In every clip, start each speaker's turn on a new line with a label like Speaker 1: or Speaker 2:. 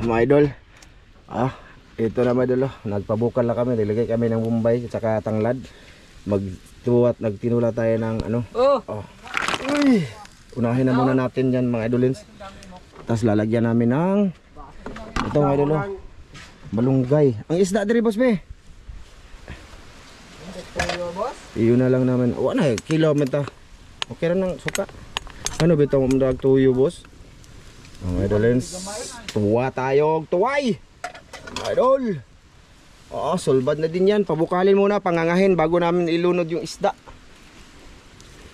Speaker 1: mga idol. Ito na mga idol. Nagpabukal na kami. Nilagay kami ng Bombay at saka tanglad. Nagtinula tayo ng ano. Uy. Unahin na muna natin yan mga idolins. Tapos lalagyan namin ng ito mga idol. Malunggay. Ang isda diri boss be. Iyon na lang namin. Wala na kilometer. Okay na ng suka. Ano bitaw mo dag tuyo boss? Mga idolins. Tuwa tayo. Tuway. Mga idol. Sulbad na din yan. Pabukalin muna, pangangahin bago namin ilunod yung isda.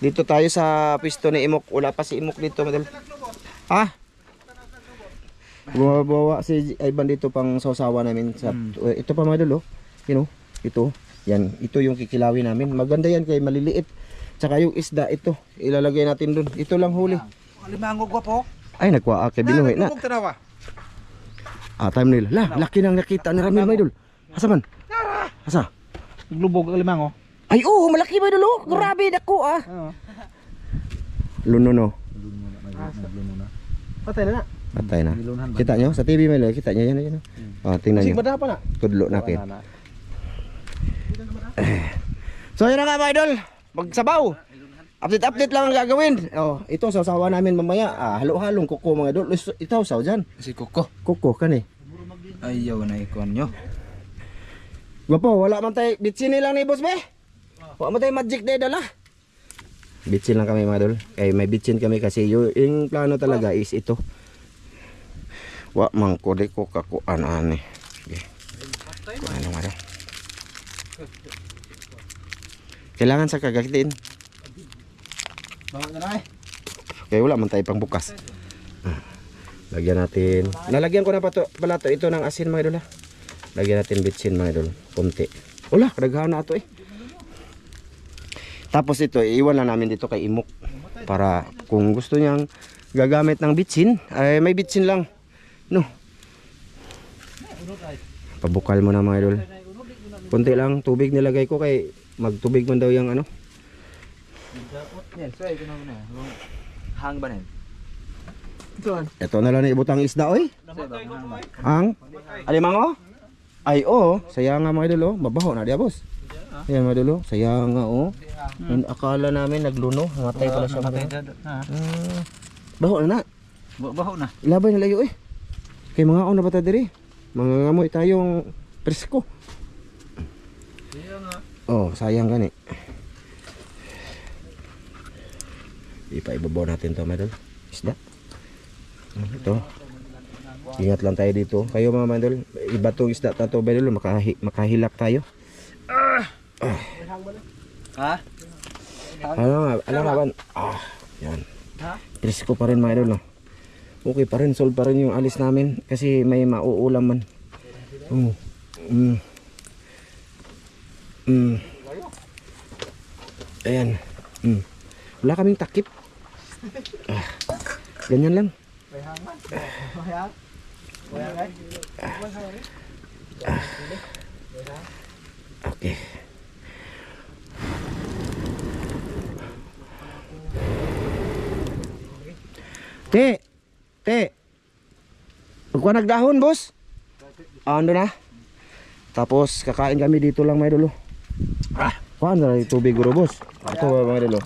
Speaker 1: Dito tayo sa pisto ni Imok. Wala pa si Imok dito, madal. Bumabawa si Ivan dito pang sausawa namin sa ito pa mga idol, you know, ito. Yan, ito yung kikilawin namin. Maganda yan kay maliliit. Tsaka yung isda ito, ilalagay natin dun. Ito lang huli.
Speaker 2: Limango gwapo.
Speaker 1: Ay, nagwa kay binuhi na. Time nila. Laki nang nakita ni Ramil, mga idol. Asa man? Asa?
Speaker 2: Glubog ang limango.
Speaker 1: Ay, malaki ba idol? Grabe, dako Luno no.
Speaker 2: Patay na.
Speaker 1: Patay na. Kita nyo sa TV may kita nyo yan. Tingnan nyo.
Speaker 2: Sigmada pa na.
Speaker 1: Tudlo na kayo. So yun na nga mga idol. Magsabaw. Update lang ang gagawin. Ito sasawa namin mamaya. Halo-halong kuko mga idol. Ito saw dyan.
Speaker 2: Si Kuko.
Speaker 1: Kuko kan eh.
Speaker 2: Ayaw na ikon nyo.
Speaker 1: Gwapo, wala man tayo. Bitsin nilang ni boss be. Wala man tayo magic day dala. Bitsin lang kami mga idol. Kaya may bitsin kami kasi yung plano talaga is ito. Wa mang kode ko kakuan ani. Okay. Kuan mga idol. Kailangan sa kagatin.
Speaker 2: Bawang na na
Speaker 1: Kaya wala man tayo pang bukas. Lagyan natin. Nalagyan ko na pala to ito ng asin mga idol. Lagyan natin bitsin mga idol. Kunti. Wala, kadaghan na ito eh. Tapos ito, iiwan lang namin dito kay Imok. Para kung gusto niyang gagamit ng bitsin, ay may bitsin lang. No. Pabukal mo na mga idol. Kunti lang tubig nilagay ko kay magtubig man daw yung ano.
Speaker 2: Yan, so ito na muna. Hang ba na?
Speaker 1: Ito na lang ibutang isda oy. Ang alimango? Ay sayang nga mga idol mabaho na dia boss. Ayan mga idol sayang nga akala namin nagluno, matay pala siya. Baho na.
Speaker 2: Baho na.
Speaker 1: Ilabay na layo Kay mga na bata diri. Mga ngamoy tayong presko. Sayang gani. Ipaibabaw natin to mga idol. Isda. Ito. Ingat lang tayo dito. Kayo mga mandol, iba tong isda tato ba dito makahilak tayo. Ano nga ban? Yan. Presko pa rin mga idol no. Okay pa rin, solve pa rin yung alis namin kasi may mauulam man. Ayan. Wala kaming takip. Ganyan lang. Okay. Te. Pagkuha nagdahon, boss. Ando na. Tapos kakain kami dito lang may dulo. Kuhaan na tubig guro, boss. Ito mga dulo.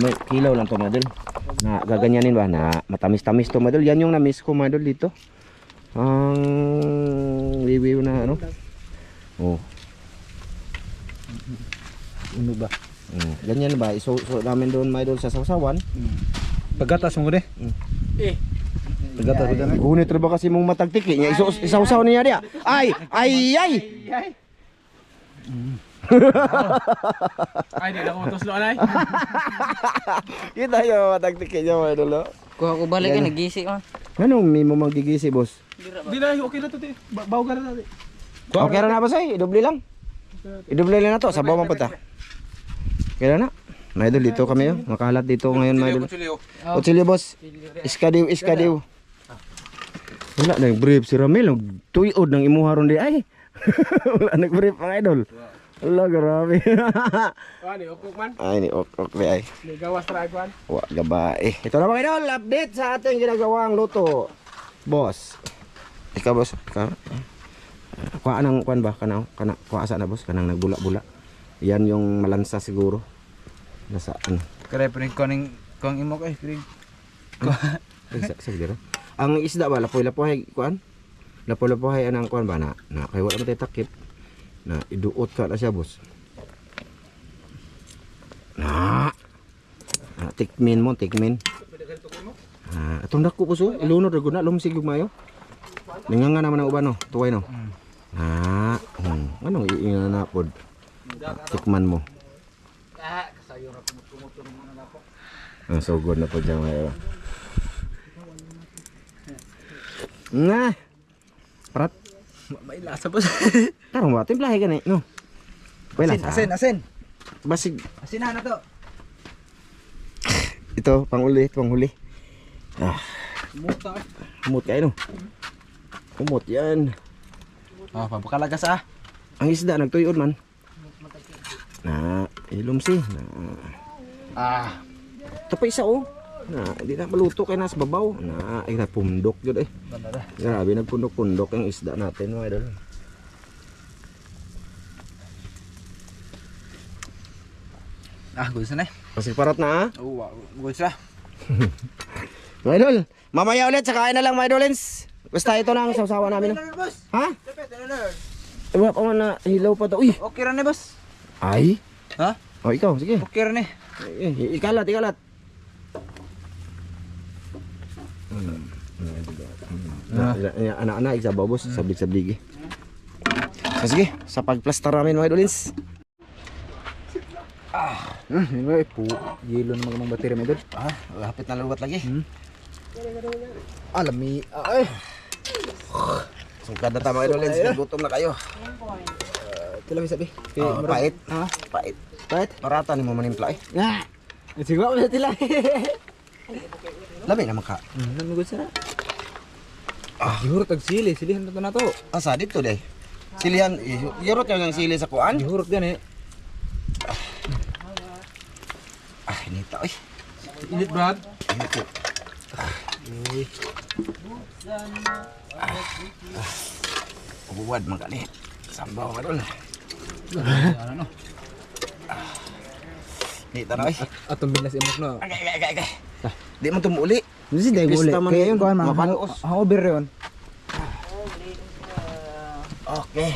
Speaker 1: May kilaw lang to mga dulo. Na gaganyanin ba na matamis-tamis to madol. Yan yung na-miss ko madol dito. Ang review na ano.
Speaker 2: Ano ba?
Speaker 1: Ganyan ba? So namin doon madol sa sausawan.
Speaker 2: Paggatas mo de.
Speaker 1: Paggatas ko. Gunit ra ba kasi mong matagtiki nya isausaw niya dia. Ay.
Speaker 2: Ay, di na ko matuslo anay.
Speaker 1: Kita yo matagtiki niya madol.
Speaker 3: Kuha ko balik ka nagisi man.
Speaker 1: Anong mimo magigisi boss?
Speaker 2: Di na okay na to ti. Bawo ka na ti.
Speaker 1: Okay ra na ba say? Idoble lang. Idoble lang na to sa bawang punta. Kaya na. May idol dito kami makahalat dito ngayon may idol. Kutsilyo boss. Iskadiw. Wala nag-brief si Ramil, tuyod ng imuha ron di ay. Wala nag-brief mga idol. Wala grabe.
Speaker 2: Ani okok man.
Speaker 1: Ay ni ok di ay.
Speaker 2: Ni gawas ra kuan.
Speaker 1: Wa gabae. Ito na mga idol, update sa ating ginagawang luto. Boss. Ikaw boss, ikaw. Kuha nang kuan ba kana kuha asa na boss kanang nagbula-bula. Yan yung malansa siguro. Nasa ano.
Speaker 4: Kaya pa rin kong imo kay kring.
Speaker 1: Sa dira. Ang isda ba lapoy-lapoy kuan? Lapoy-lapoy anang kuan ba na kay wala man tay takip. Na iduot ka na siya boss. Na. Tikmin mo, tikmin. Atong dako po so, ilunod ra gud na lumsig ug mayo. Ninganga naman ang uban no, tuway no. Anong iinga na pod. Tikman mo.
Speaker 4: Kasayo ra kumot-kumot muna na po.
Speaker 1: So good na po dyan mayo. Nga. Prat.
Speaker 4: May lasa boss.
Speaker 1: Tarong ba timplahe gani no. Wala sa.
Speaker 4: Asin.
Speaker 1: Basig
Speaker 4: Asin na to.
Speaker 1: ito panghuli.
Speaker 4: Muta.
Speaker 1: Kumot kayo no. Kumot yan.
Speaker 4: Oh, papakalagas ah.
Speaker 1: Ang isda nagtuyod man. Ilumsi. Ito pa isa oh. Hindi na maluto kay nasa babaw. Ay napundok yun eh. Grabe nagpundok-pundok yung isda natin mga idol.
Speaker 4: Gusto na eh.
Speaker 1: Kasi parat na
Speaker 4: Oo, gusto na.
Speaker 1: mga idol, mamaya ulit sa kain na lang mga idolins. Basta ito na ang sausawa namin. Ha? Wala pa man na hilaw pa to. Uy!
Speaker 4: Okay ra ni boss.
Speaker 1: Ay!
Speaker 4: Ha?
Speaker 1: O ikaw, sige.
Speaker 4: Okay ra ni.
Speaker 1: Ikalat. Anak-anak, iksabaw boss, sablig-sablig eh. Sige, sa pagplastar namin mga idolins.
Speaker 4: Anyway, yelo na mga battery mo doon.
Speaker 1: Lapit na luwat lagi.
Speaker 4: Alami. Ay.
Speaker 1: Sungkad na tama idolins, gutom na kayo.
Speaker 4: Tila sabi.
Speaker 1: Pait. Pait. Marata ni mo manimpla eh.
Speaker 4: Nga. Siguro ba tila?
Speaker 1: Labi naman ka.
Speaker 4: Namigod sara. Gihurot ag sili, silihan na to.
Speaker 1: Asa dito day. Silihan, yurot yung sili sa kuan.
Speaker 4: Gihurot gani.
Speaker 1: Inita oy.
Speaker 2: Init Brad.
Speaker 1: Inito. Ubuwad man kani. Sambaw ka doon.
Speaker 4: Ano?
Speaker 1: Inita na oy.
Speaker 4: Atong bilas imok no.
Speaker 1: Agay. Di man tumuli.
Speaker 4: Hindi day muli.
Speaker 1: Pista man ngayon.
Speaker 4: Mapanuos. Over yon.
Speaker 1: Okay.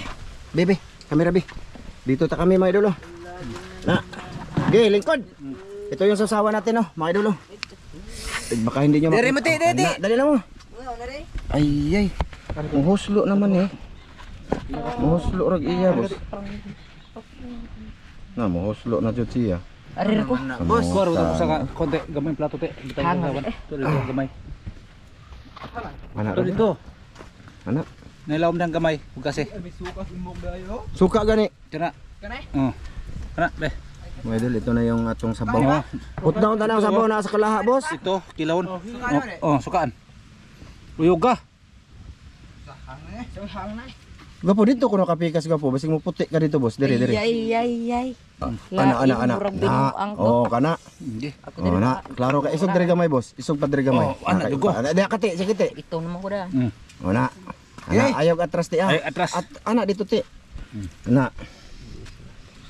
Speaker 1: Bebe, kamera be. Dito ta kami mga idolo. Okay, lingkod. Ito yung sasawa natin oh, mga idolo. Baka hindi nyo
Speaker 4: Dali mo, ti.
Speaker 1: Dali na mo. Ay. Muhuslo naman eh. Muhuslo rag iya, boss. Muhuslo na jud siya.
Speaker 3: Arir ko.
Speaker 4: Boss, waro ta sa konti gamay plato te. Bitay gawan. Tuloy gamay.
Speaker 1: Ana
Speaker 4: Tuloy to.
Speaker 1: Ana.
Speaker 4: Nailawom dang gamay, ug kasi.
Speaker 1: Suka gani.
Speaker 4: Kana. Kana, be.
Speaker 1: Mga idol, ito na yung atong sabaw. Put down tanang sabaw na sa kalaha, boss.
Speaker 4: Ito, kilawon. Sukaan. Uyoga.
Speaker 1: Gapo dito kuno kapikas gapo, basig mo puti ka dito, boss. Diri.
Speaker 3: Ay.
Speaker 1: Ana. Oh, kana.
Speaker 4: Hindi.
Speaker 1: Oh, na. Klaro ka isog diri gamay, boss. Isog pa diri gamay.
Speaker 4: Ana, dugo.
Speaker 1: Ana, di kati, sige ti.
Speaker 3: Ito naman ko da.
Speaker 1: Oh, na. Ana, ayaw atras ti ah.
Speaker 4: Ay, atras.
Speaker 1: At ana dito ti. Ana.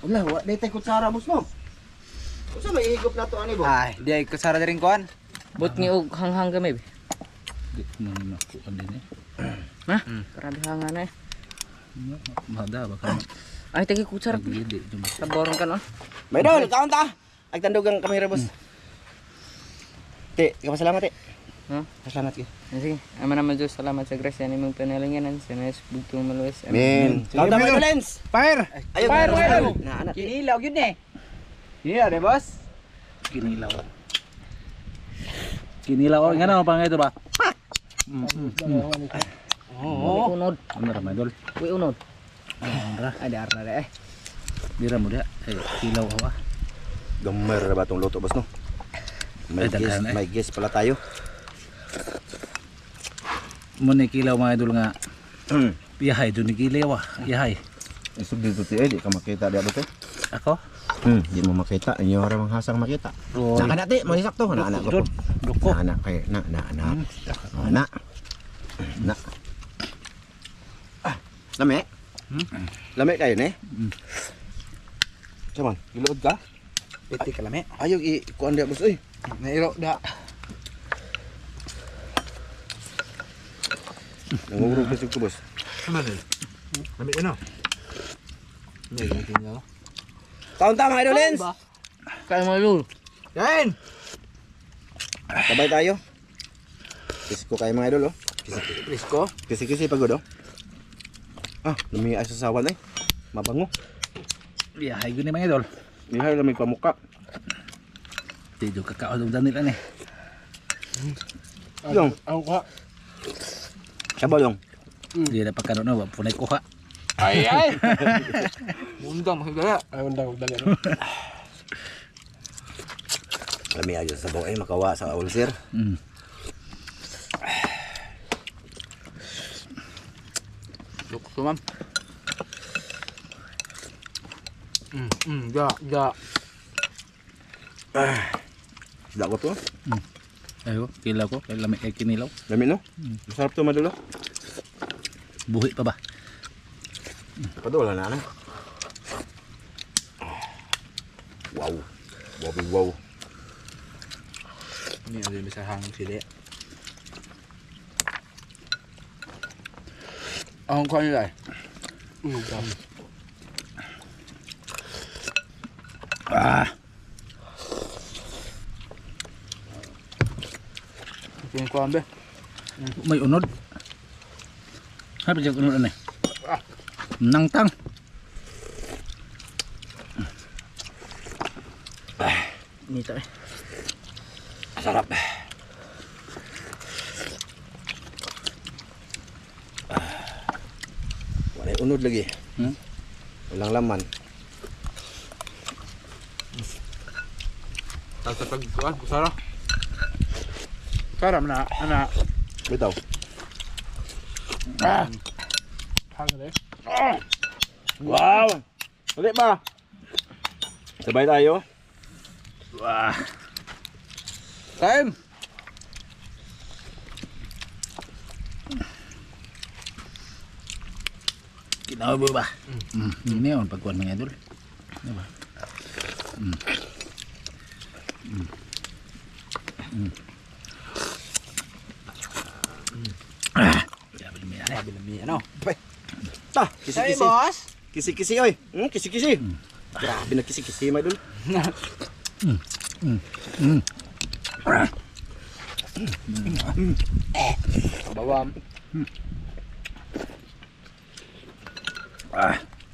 Speaker 1: Wala, wa daytay kutsara, boss no. Unsa may ihigop na to ani, boss?
Speaker 4: Ay, di ay kasara din kuan.
Speaker 3: Bot ni og hanghang gamay.
Speaker 4: Di man ako din eh.
Speaker 3: Ha? Grabe hanga na eh.
Speaker 4: Mada baka.
Speaker 3: Ay tagi kutsara.
Speaker 4: Di cuma.
Speaker 3: Saborong ka no.
Speaker 1: May dol, kaon ta. Agtandog ang kamera, boss. Ti, salamat ti. Salamat ki.
Speaker 3: Sige, ama naman Diyos, salamat sa grasya ni mong panalinganan. Sa nais bugtong maluwas.
Speaker 1: Men. Kaon ta mga lens.
Speaker 4: Fire!
Speaker 1: Ayaw
Speaker 4: Fire!
Speaker 1: Na ana.
Speaker 4: Kinilaw yun eh. Kinilaw de boss? Kinilaw. Kinilaw. Nga na pang ito ba?
Speaker 3: Oo. Unod.
Speaker 4: Ano ramay dol?
Speaker 3: Uy, unod.
Speaker 4: Ada arna de eh. Dira mo dia. Kilaw ako ah.
Speaker 1: Gamer ba tong luto, boss no? May guess pala tayo.
Speaker 4: Muna kilaw mga idol nga. Yahay doon ni kilaw ah. Yahay.
Speaker 1: Isog dito ti di ka makita di abot eh.
Speaker 4: Ako?
Speaker 1: Di mo makita, inyo ra manghasang makita. Naka na ti, mahisak to na anak ko.
Speaker 4: Duko.
Speaker 1: Na anak kay na. Na. Lami? Lami kayo ni? Saman,
Speaker 4: Iluod ka? Piti ka lami.
Speaker 1: ayaw i-kuan dia boss oy.
Speaker 4: Nairo da.
Speaker 1: Nangurog kasi ko boss.
Speaker 4: Ano din? Lami ano? Hindi, hindi nga.
Speaker 1: Taon-taon mga idolens.
Speaker 3: Kaya malul.
Speaker 4: Yan!
Speaker 1: Sabay tayo. Kisi ko kayo mga idol oh.
Speaker 4: Risko?
Speaker 1: Kisi-kisi pagod oh. Ah, lami ay sasawan eh. Mabango.
Speaker 4: Biyahay ko ni mga idol.
Speaker 1: Nihay lami pamuka.
Speaker 4: Tido kakao daw nila ni.
Speaker 1: Yung,
Speaker 2: Ako ka.
Speaker 1: sabaw yung.
Speaker 4: Hindi na pagkano na, punay ko ha.
Speaker 3: Ay ay. Mundang makigala.
Speaker 2: Ay, undang dali.
Speaker 1: Lami ayo sabaw eh makawa sa ulcer.
Speaker 3: Lukso ma'am. Ja, ja.
Speaker 1: Sida ko to.
Speaker 4: Ayo, kilaw ko. Kaya lami kay kinilaw.
Speaker 1: Lami no? Masarap to madulo.
Speaker 4: Buhi pa ba?
Speaker 1: Padula na na. Wow. Wow.
Speaker 4: Ini ada bisa hang sili.
Speaker 3: Ang kuha nila.
Speaker 4: Ah,
Speaker 3: Yung kuha be.
Speaker 4: may unod. Habi jag unod ani. Nangtang.
Speaker 3: Nito eh.
Speaker 1: Sarap. Walay unod lagi. Walang laman.
Speaker 3: Tapos pag kuha, kusara. Karam na, ana.
Speaker 1: Bitaw.
Speaker 2: Hang deh.
Speaker 1: Wow. Dali ba? Sabay tayo.
Speaker 4: Wah,
Speaker 3: Time.
Speaker 4: kinaw ba? Ini on pagkuan mga idol. Diba? Grabe lumi ay.
Speaker 3: Sabi lang ano.
Speaker 1: Ta, kisi-kisi.
Speaker 3: boss.
Speaker 1: Kisi-kisi oy. Kisi-kisi. Grabe na kisi-kisi mga idol.
Speaker 3: Bawam.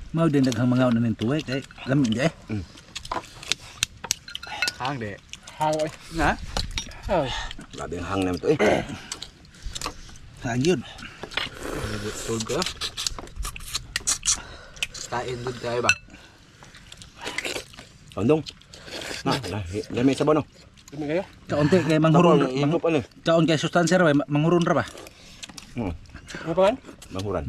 Speaker 4: Mau din daghang mga unan ng tuway kay lamin di eh.
Speaker 3: Hang de.
Speaker 2: Hang oi.
Speaker 3: Na?
Speaker 2: Ay.
Speaker 1: Grabe ang hang naman to eh.
Speaker 4: Hang yun.
Speaker 3: Tulog ka. Kain doon tayo ba?
Speaker 1: Ondong. Na, lami sabaw no.
Speaker 2: Dumi kayo.
Speaker 4: Kaunti kay manghuron.
Speaker 1: Higop ano?
Speaker 4: Kaon kay sustansya ra manghuron ra ba?
Speaker 2: Apa kan?
Speaker 1: Manghuran.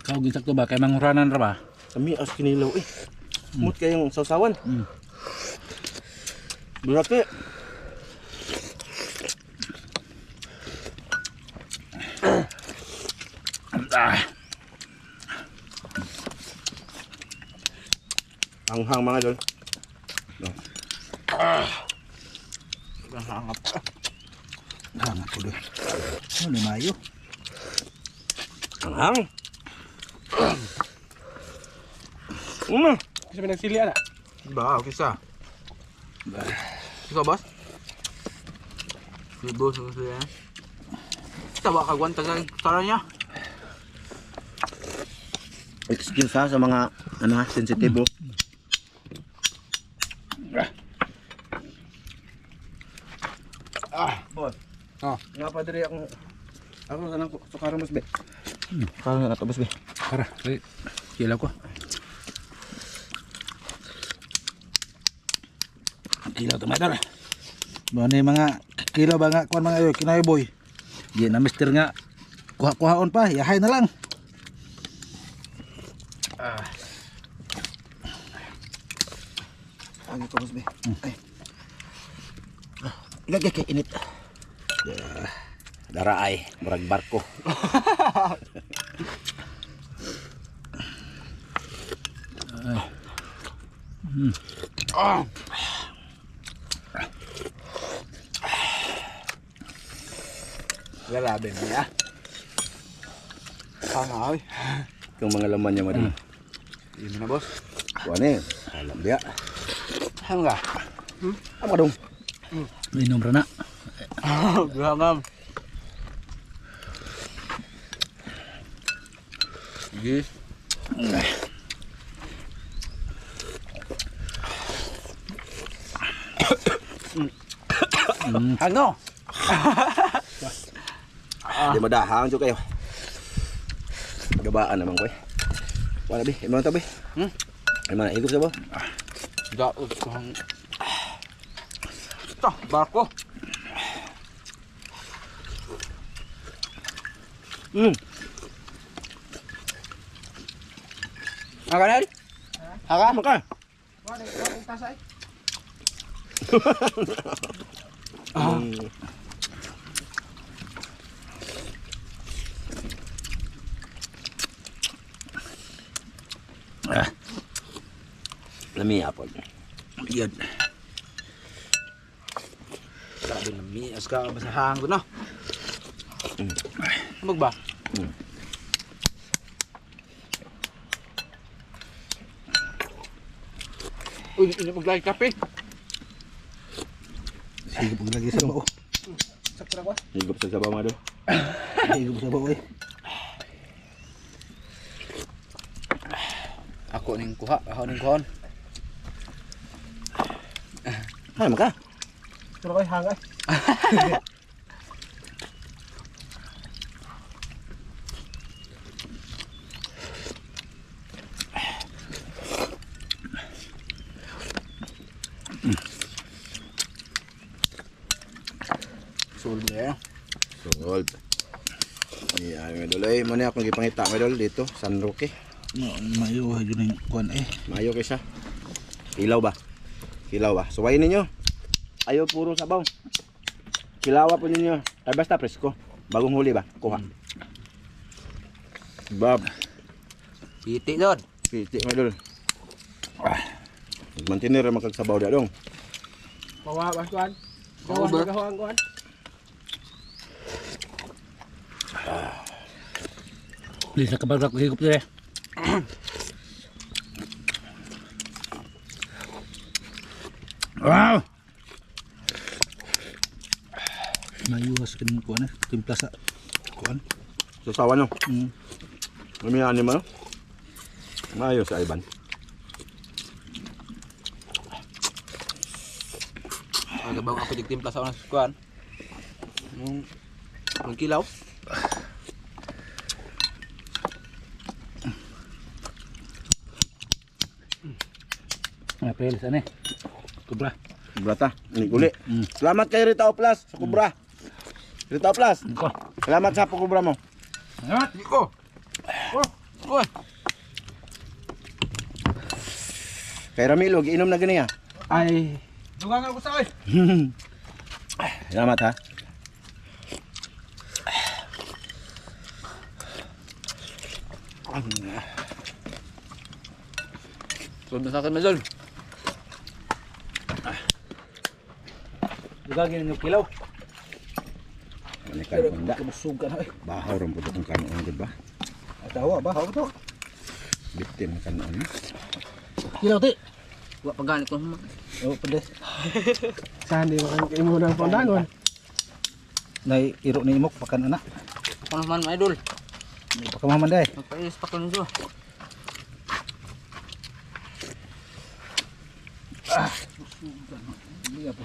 Speaker 4: Kaon gisakto ba kay manghuranan ra ba?
Speaker 1: Kami as kinilaw eh. Mut kayong sausawan. Berat eh. Hanghang mga idol.
Speaker 3: Hangap.
Speaker 4: Hangat ko doon. Ano mayo?
Speaker 1: Hanghang.
Speaker 2: Kasi pinagsili ana.
Speaker 3: Ba, okay sa. Ikaw boss? Si boss mo siya. Tawa ka gwanta sa tara niya.
Speaker 1: Excuse ha sa mga ano ha, sensitibo. Boss. Nga pa diri akong ako sanang sukaro mas be. Sukaro na to mas be.
Speaker 4: Tara, kila ko. Kilaw to madara. Ba ni mga kilaw ba nga kuan mga ayo kinayo boy. Di na mister nga kuha-kuhaon pa, yahay na lang.
Speaker 1: Ano to mas be? Ay.
Speaker 4: Gagay init. Daraay, murag barko.
Speaker 3: Grabe niya. Tama, oy.
Speaker 1: Yung mga laman niya madol.
Speaker 3: Hindi na, boss.
Speaker 1: Kuha na alam dia.
Speaker 3: Hangga.
Speaker 1: Ama dong.
Speaker 4: Minom ra na.
Speaker 3: Gahangam. Sige. Ano?
Speaker 1: Di madahang jo kayo. Gabaan naman ko eh. Wala bi, imong to bi. Imong igop sa ba?
Speaker 3: Daot kang. Ito, barko. Akanel? Haka?
Speaker 1: Maka. Lami apa?
Speaker 4: Yan.
Speaker 3: Sabi na mias ka basahan ko na. Magba? Uy, ini maglagay kape.
Speaker 4: Sige pag lagi sa bao.
Speaker 2: Sakto ko.
Speaker 1: Igop sa sabaw madol.
Speaker 4: Sige sa bao eh.
Speaker 3: Ako ning kuha, ako ning kuhon.
Speaker 1: Ha, maka.
Speaker 2: Pero kay hangay.
Speaker 3: Sulod niya.
Speaker 1: Gold. Iya, medol ay mo ni akong gipangita medol dito, San Roque.
Speaker 4: No, mayo yun yung kuan eh.
Speaker 1: Mayo kay siya. Kilaw ba? Kilaw ba? Suwayin ninyo. Ayaw puro sabaw. Kilawa po ninyo. Ay basta presko. Bagong huli ba? Kuha. Bab.
Speaker 3: Piti doon.
Speaker 1: Piti medol. Magmantinir makagsabaw da dong.
Speaker 2: Bawa ba kuan?
Speaker 3: Bawa ba?
Speaker 2: Bawa kuan.
Speaker 4: Please nakabagrak higop dire. Wow. Mayuwas kan kuan eh, timpla sa kuan.
Speaker 1: Susawan no. May animal. Mayo sa Iban.
Speaker 3: Ang bang ako digtimpla sa unang kuan. Yung kilaw.
Speaker 4: Mga pelis ane. Kubra.
Speaker 1: Brata, ini uli. Selamat kay Ritao Plus sa Kubra. Ritao Plus.
Speaker 4: Ko.
Speaker 1: Selamat sa Kubra mo.
Speaker 3: Salamat, Niko. Oh.
Speaker 1: Kay Ramilo, giinom na gani ha.
Speaker 2: Ay, dugang ako sa oy.
Speaker 1: Selamat ha.
Speaker 3: Sulod na sa akin, Mazol.
Speaker 4: Dugagin yung kilaw.
Speaker 1: Ano ka banda?
Speaker 4: Kabusog ka na eh.
Speaker 1: Bahaw ron pud ang kanon gud ba?
Speaker 4: Tawa ba? Hawa to.
Speaker 1: Bitin kanon.
Speaker 4: Kilaw ti.
Speaker 3: Wa pagani ko naman.
Speaker 4: Oh, pedes.
Speaker 2: Saan di makan kay mo ng pandangon.
Speaker 4: Nay iro ni imok pakan anak.
Speaker 3: Ako naman, mga idol.
Speaker 4: Pakamaman day.
Speaker 3: Magpailis pa ko nito.
Speaker 4: Iya po.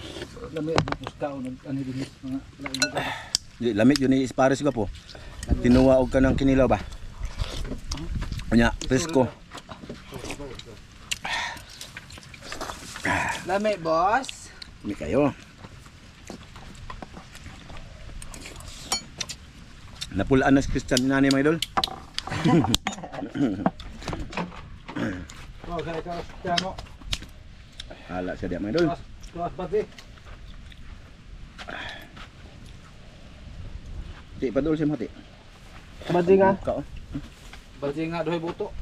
Speaker 4: Lami bupus kaon ani din mga lain ka.
Speaker 1: Di lamig yun ni Ispares ko po. Tinuwa og kanang kinilaw ba? Anya, presko.
Speaker 3: Lami, boss.
Speaker 1: Mi kayo. Napulaan na si Christian nani mga idol.
Speaker 4: Oh, kaya ka piano.
Speaker 1: Hala siya dia mga idol.
Speaker 4: Tuas pati.
Speaker 1: Ti padol si mati.
Speaker 2: Bading nga.
Speaker 1: Ka.
Speaker 4: Baldi nga duhay buto.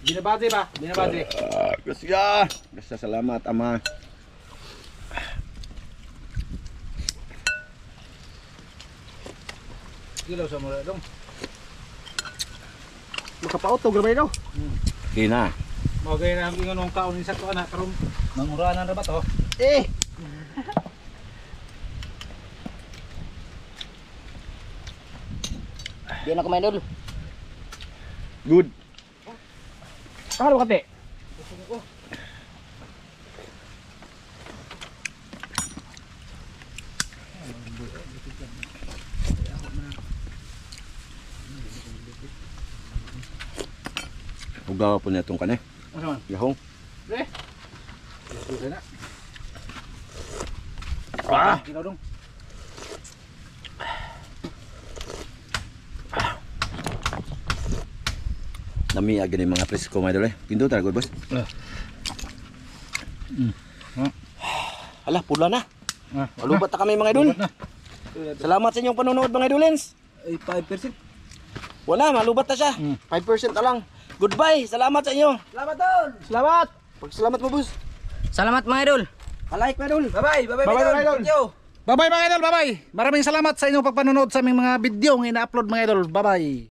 Speaker 4: Binabati ba? Binabati.
Speaker 1: Gasya. Gasya salamat ama.
Speaker 4: Kilaw sa mura dong.
Speaker 2: Makapaot to gramay daw.
Speaker 1: Kina.
Speaker 4: Mao gay na ang ingon ng kaon sa to ana karon manguranan ra ba to?
Speaker 2: Eh.
Speaker 3: Di na kumain dul.
Speaker 1: Good.
Speaker 2: Ano kate?
Speaker 1: Ugawa po niya itong kane.
Speaker 4: Ano man?
Speaker 1: Gahong.
Speaker 4: Dili na. Kilaw dong.
Speaker 1: Nami agad yung mga presko mga idol eh. Pindo talaga boss. Hala, pula na. Malubat na kami mga idol. Salamat sa inyong panonood mga idolins.
Speaker 4: Ay 5%.
Speaker 1: Wala, malubat na siya. 5% na lang. Goodbye, salamat sa inyo.
Speaker 2: Salamat tol. Salamat.
Speaker 1: Pagsalamat mo boss.
Speaker 3: Salamat mga idol.
Speaker 1: Palike mga idol.
Speaker 3: Bye-bye. Bye-bye
Speaker 2: Bye-bye,
Speaker 3: mga
Speaker 2: mga idol.
Speaker 3: Thank you.
Speaker 4: Bye-bye mga idol, bye-bye. Maraming salamat sa inyong pagpanonood sa aming mga video nga ina-upload mga idol. Bye-bye.